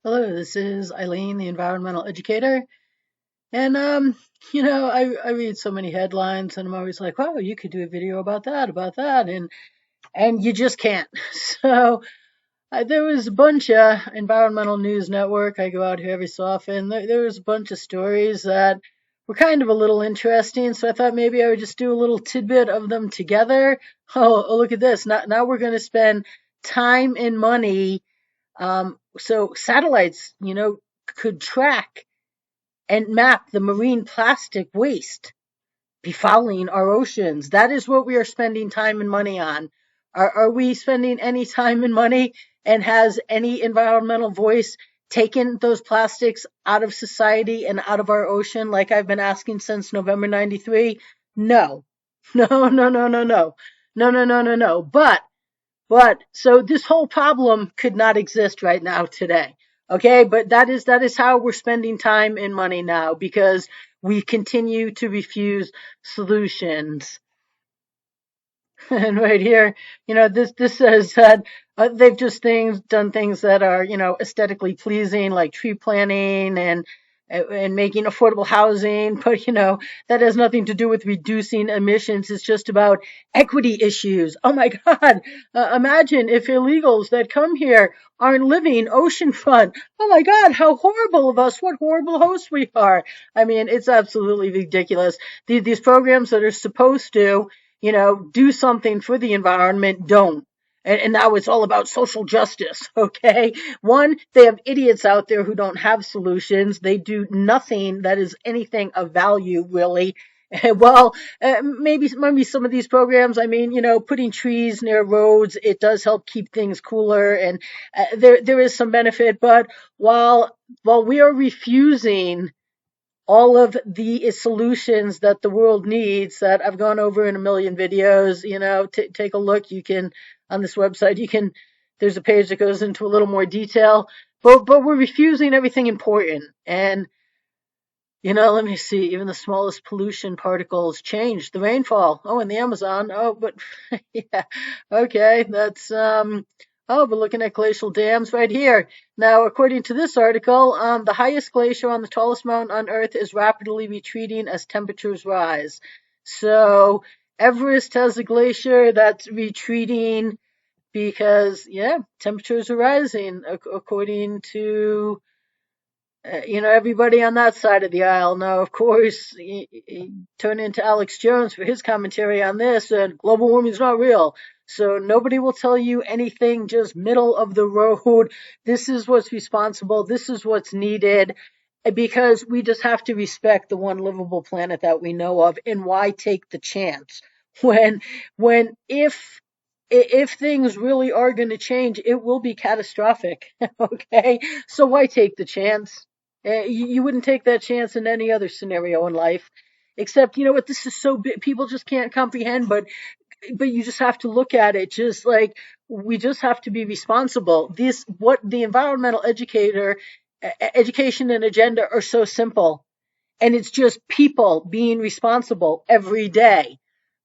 Hello, this is Eileen, the environmental educator. And I read so many headlines and I'm always like, wow, you could do a video about that, and you just can't. So there was a bunch of environmental news network. I go out here every so often. There was a bunch of stories that were kind of a little interesting. So I thought maybe I would just do a little tidbit of them together. Oh, look at this. Now we're going to spend time and money. So satellites, could track and map the marine plastic waste befouling our oceans. That is what we are spending time and money on. Are we spending any time and money? And has any environmental voice taken those plastics out of society and out of our ocean like I've been asking since November 93? No. No, no, no, no, no. No, no, no, no, no. But so this whole problem could not exist right now today. Okay, but that is how we're spending time and money now because we continue to refuse solutions. And right here, this says that they've just done things that are aesthetically pleasing, like tree planting and making affordable housing. But that has nothing to do with reducing emissions. It's just about equity issues. Oh my God! Imagine if illegals that come here aren't living oceanfront. Oh my God! How horrible of us! What horrible hosts we are! I mean, it's absolutely ridiculous. These programs that are supposed to do something for the environment, don't. And now it's all about social justice, okay? One, they have idiots out there who don't have solutions. They do nothing that is anything of value, really. Well, maybe some of these programs, I mean, putting trees near roads, it does help keep things cooler, and there is some benefit. But while we are refusing all of the solutions that the world needs that I've gone over in a million videos. Take a look. You can, on this website, there's a page that goes into a little more detail, but we're refusing everything important. And, let me see, even the smallest pollution particles change the rainfall. Oh, in the Amazon. Oh, but yeah, okay, we're looking at glacial dams right here. Now, according to this article, the highest glacier on the tallest mountain on Earth is rapidly retreating as temperatures rise. So, Everest has a glacier that's retreating because, yeah, temperatures are rising, according to everybody on that side of the aisle. Now, of course, turn into Alex Jones for his commentary on this, and global warming is not real. So nobody will tell you anything just middle of the road. This is what's responsible. This is what's needed. Because we just have to respect the one livable planet that we know of, and why take the chance when when if things really are going to change, it will be catastrophic. Okay, so why take the chance? You wouldn't take that chance in any other scenario in life, except what this is so big, people just can't comprehend. But you just have to look at it, just like we just have to be responsible. This what the environmental education and agenda are so simple, and it's just people being responsible every day.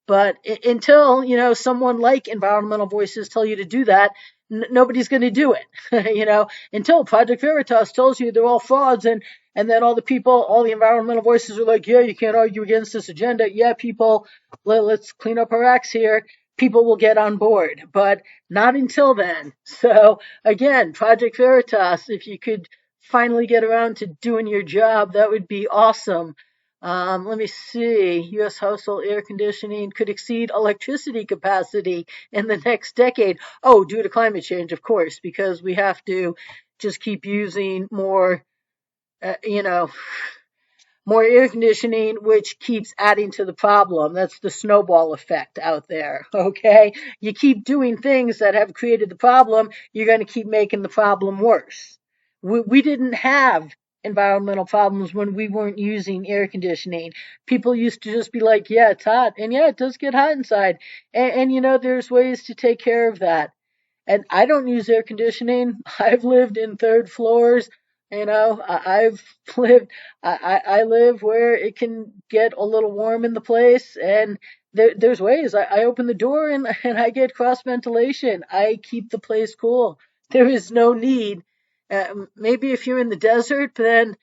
But until, someone like Environmental Voices tell you to do that, nobody's going to do it. Until Project Veritas tells you they're all frauds, and then all the environmental voices are like, yeah, you can't argue against this agenda. Yeah, people, let's clean up our acts here. People will get on board, but not until then. So again, Project Veritas, if you could finally get around to doing your job, that would be awesome. Let me see. U.S. household air conditioning could exceed electricity capacity in the next decade. Oh, due to climate change, of course, because we have to just keep using uh, you know, more air conditioning, which keeps adding to the problem. That's the snowball effect out there. Okay. You keep doing things that have created the problem, you're going to keep making the problem worse. We didn't have environmental problems when we weren't using air conditioning. People used to just be like, yeah, it's hot. And yeah, it does get hot inside. And there's ways to take care of that. And I don't use air conditioning. I've lived in third floors. I've lived. I live where it can get a little warm in the place, and there's ways. I open the door and I get cross ventilation. I keep the place cool. There is no need Maybe if you're in the desert, then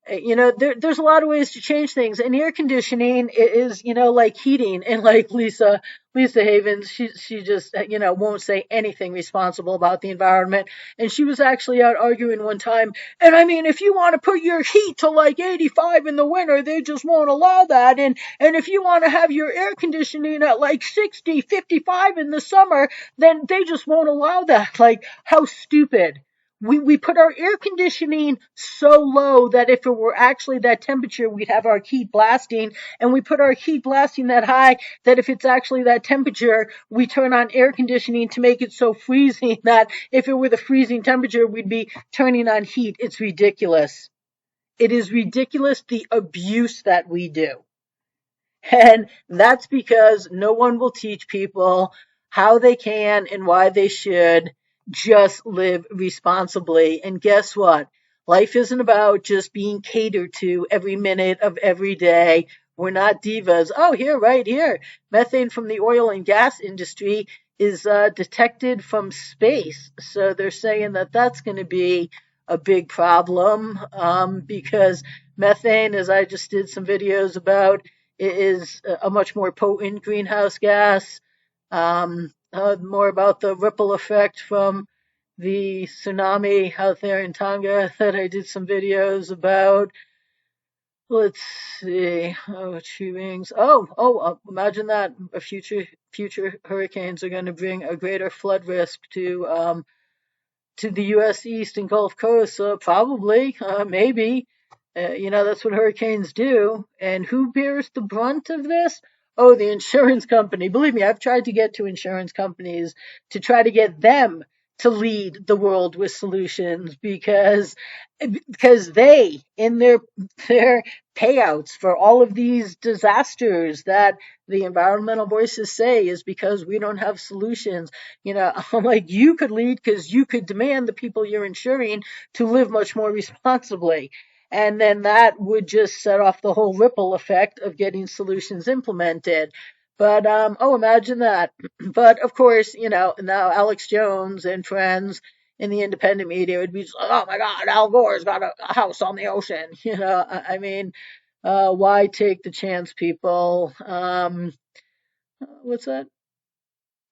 there's a lot of ways to change things, and air conditioning is, like heating. And like Lisa Havens, she just, won't say anything responsible about the environment. And she was actually out arguing one time. And I mean, if you want to put your heat to like 85 in the winter, they just won't allow that. And if you want to have your air conditioning at like 60, 55 in the summer, then they just won't allow that. Like, how stupid. We put our air conditioning so low that if it were actually that temperature, we'd have our heat blasting. And we put our heat blasting that high that if it's actually that temperature, we turn on air conditioning to make it so freezing that if it were the freezing temperature, we'd be turning on heat. It's ridiculous. It is ridiculous, the abuse that we do. And that's because no one will teach people how they can and why they should just live responsibly. And guess what? Life isn't about just being catered to every minute of every day. We're not divas. Oh, here, right here. Methane from the oil and gas industry is detected from space. So they're saying that that's going to be a big problem because methane, as I just did some videos about, is a much more potent greenhouse gas. More about the ripple effect from the tsunami out there in Tonga that I did some videos about. Let's see. Oh, tree rings. Imagine that. Future hurricanes are going to bring a greater flood risk to the U.S. East and Gulf Coast. Probably, maybe. That's what hurricanes do. And who bears the brunt of this? Oh, the insurance company. Believe me, I've tried to get to insurance companies to try to get them to lead the world with solutions because they, in their payouts for all of these disasters that the environmental voices say is because we don't have solutions. I'm like, you could lead because you could demand the people you're insuring to live much more responsibly. And then that would just set off the whole ripple effect of getting solutions implemented. But imagine that. But of course, now Alex Jones and friends in the independent media would be, oh my God, Al Gore's got a house on the ocean. I mean, why take the chance, people? What's that?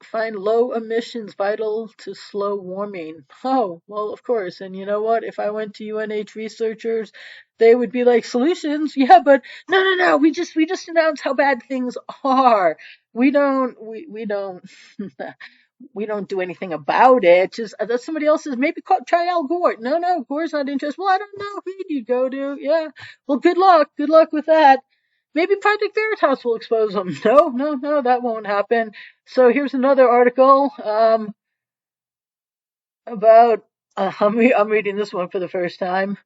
Find low emissions vital to slow warming. Oh, well, of course. And you know what? If I went to UNH researchers, they would be like, solutions? Yeah, but no. We just announced how bad things are. We don't we don't do anything about it. Just that's somebody else's. Maybe try Al Gore. No, Gore's not interested. Well, I don't know who you'd go to. Yeah. Well, good luck. Good luck with that. Maybe Project Veritas will expose them. No, that won't happen. So here's another article about. I'm reading this one for the first time.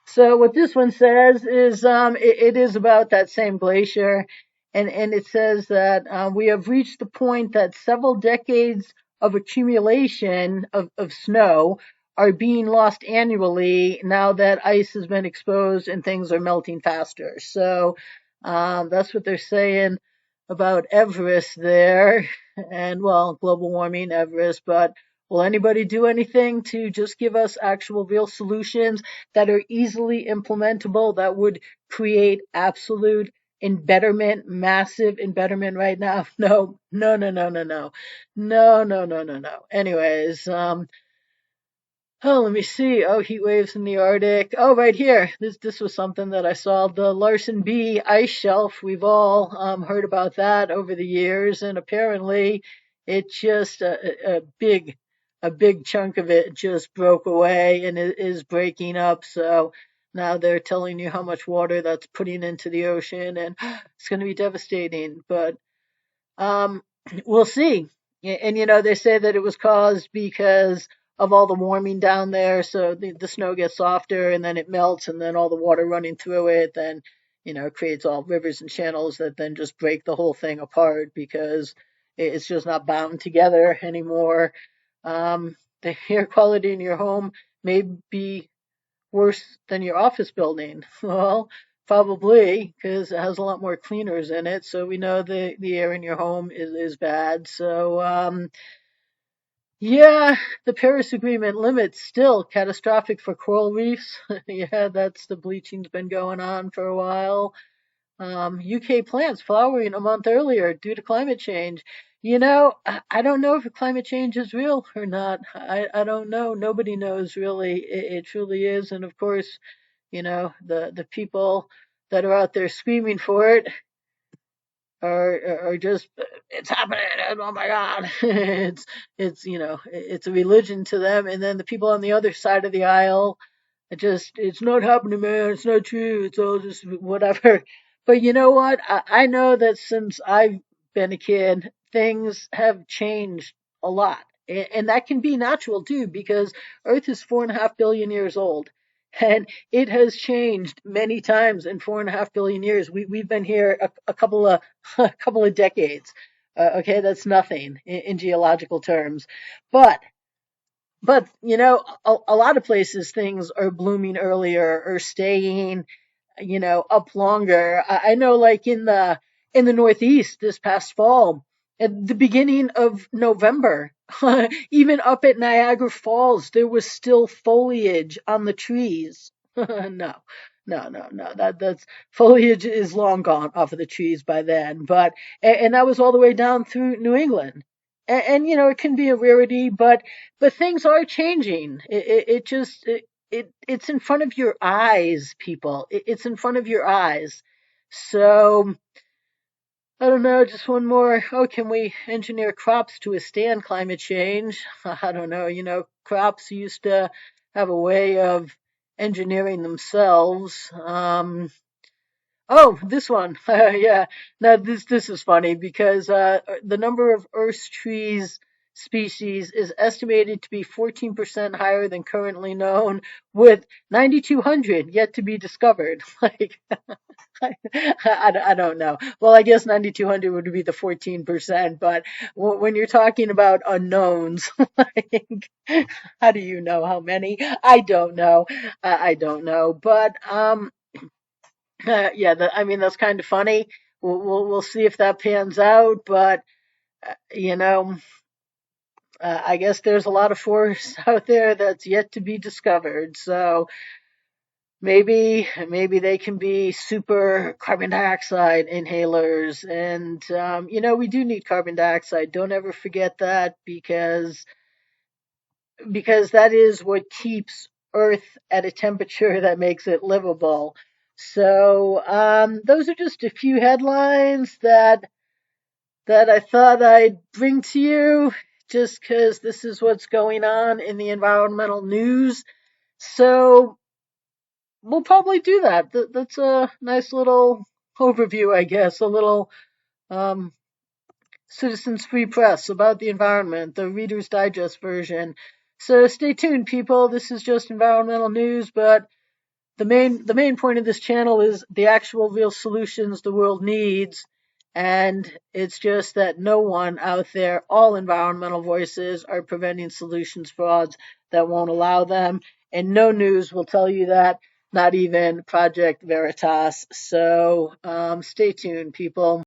So what this one says is it is about that same glacier, and it says that we have reached the point that several decades of accumulation of snow are being lost annually now that ice has been exposed and things are melting faster. So that's what they're saying about Everest there, and well, global warming, Everest, but will anybody do anything to just give us actual real solutions that are easily implementable that would create absolute embetterment, massive embetterment right now? No. Anyways, oh, let me see. Oh, heat waves in the Arctic. Oh, right here. This was something that I saw. The Larson B ice shelf. We've all heard about that over the years, and apparently, it just a big chunk of it just broke away and it is breaking up. So now they're telling you how much water that's putting into the ocean, and it's going to be devastating. But um, we'll see. And they say that it was caused because of all the warming down there. So the snow gets softer and then it melts, and then all the water running through it, then it creates all rivers and channels that then just break the whole thing apart because it's just not bound together anymore. The air quality in your home may be worse than your office building. Well, probably because it has a lot more cleaners in it. So we know the air in your home is bad. So Yeah, the Paris Agreement limits still catastrophic for coral reefs. Yeah, that's the bleaching's been going on for a while. UK plants flowering a month earlier due to climate change. I don't know if climate change is real or not. I don't know. Nobody knows really. It truly is. And of course, the people that are out there screaming for it are just, it's happening. Oh my God. It's a religion to them. And then the people on the other side of the aisle, it's not happening, man. It's not true. It's all just whatever. But you know what? I know that since I've been a kid, things have changed a lot. And that can be natural too, because Earth is 4.5 billion years old. And it has changed many times in 4.5 billion years. We've been here a couple of a couple of decades. Okay, that's nothing in geological terms. But a lot of places things are blooming earlier or staying, up longer. I know, like in the Northeast this past fall, at the beginning of November, even up at Niagara Falls, there was still foliage on the trees. No, no. That's foliage is long gone off of the trees by then. And that was all the way down through New England. And it can be a rarity, but things are changing. It's in front of your eyes, people. It's in front of your eyes. So I don't know, just one more. Oh, can we engineer crops to withstand climate change? I don't know. Crops used to have a way of engineering themselves. Oh, this one. Yeah. Now this is funny because the number of Earth's trees species is estimated to be 14% higher than currently known, with 9,200 yet to be discovered. Like, I don't know. Well, I guess 9,200 would be the 14%, but when you're talking about unknowns, like, how do you know how many? I don't know. I don't know. But yeah, I mean that's kind of funny. We'll see if that pans out, but uh, you know, I guess there's a lot of forest out there that's yet to be discovered. So maybe they can be super carbon dioxide inhalers, and we do need carbon dioxide. Don't ever forget that, because that is what keeps Earth at a temperature that makes it livable. So those are just a few headlines that I thought I'd bring to you, just because this is what's going on in the environmental news. So we'll probably do that. That's a nice little overview, I guess, a little um, Citizens Free Press about the environment, the Reader's Digest version. So stay tuned, people. This is just environmental news, but the main point of this channel is the actual real solutions the world needs. And it's just that no one out there, all environmental voices, are preventing solutions frauds that won't allow them. And no news will tell you that, not even Project Veritas. So stay tuned, people.